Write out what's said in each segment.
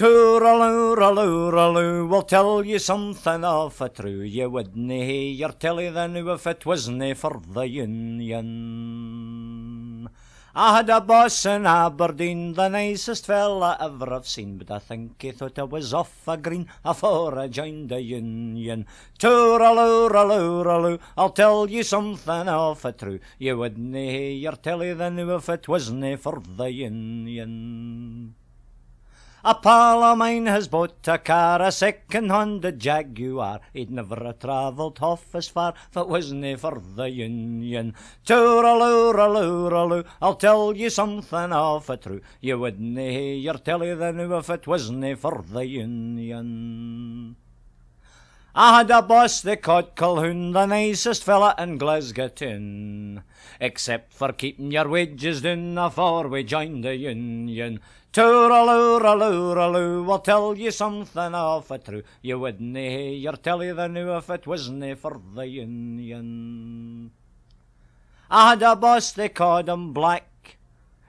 Tooraloo, we'll tell you something of a true. You wouldn't hear your telly then if it wasn't for the Union. I had a boss in Aberdeen, the nicest fella ever I've seen, but I think he thought I was off a green afore I joined the Union. Tooraloo, I'll tell you something of a true. You wouldn't hear your telly then if it wasn't for the Union. A pal of mine has bought a car, a second-hand Jaguar. He'd never ha' travelled half as far if it wasn't for the Union. Tooraloo, I'll tell you something of a true. You wouldn't hear your telly then if it wasn't for the Union. I had a boss they called Colquhoun, the nicest fella in Glasgow town, except for keeping your wages down afore we joined the Union. Tooraloo, I'll tell you something of a true. You wouldn't hear your telly then if it wasn't for the Union. I had a boss they called him Black.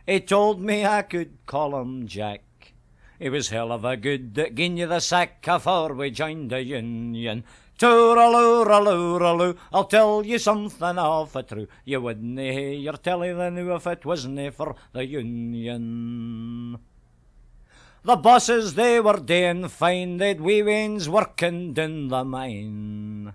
He told me I could call him Jack. He was hell of a good that gin you the sack afore we joined the Union. Tooraloo, I'll tell you something of a true. You wouldn't hear your telly then if it wasn't for the Union. The bosses they were doing fine, they'd wee weans working down the mine,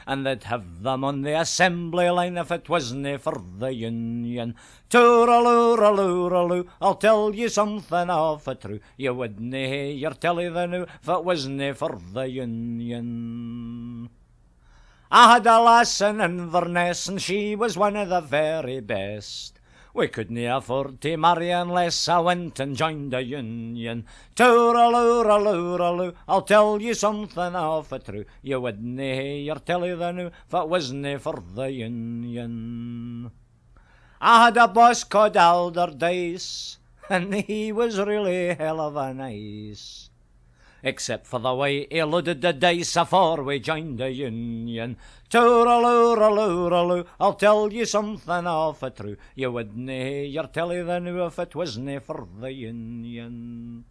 and they'd have them on the assembly line if it wasn't for the Union. Tooraloo, I'll tell you something of a true. You wouldn't hear your telly then if it wasn't for the Union. I had a lass in Inverness, and she was one of the very best. We couldn't afford to marry unless I went and joined the Union. Tooraloo, I'll tell you something of a true. You wouldn't hear your telly then if it wasn't for the Union. I had a boss called Alderdice, and he was really hell of a nice, except for the way he loaded the dice afore we joined the Union. Tooraloo, I'll tell you something of a true. You wouldn't hear your telly then if it wasn't for the Union.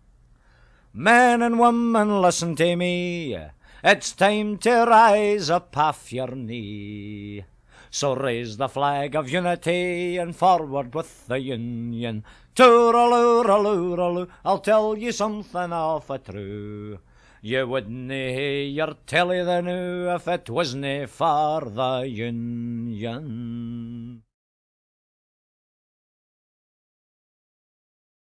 Men and women, listen to me. It's time to rise up off your knee. So raise the flag of unity and forward with the Union. Tooraloo, I'll tell you something of a true. You wouldn't hear your telly then if it wasn't for the Union.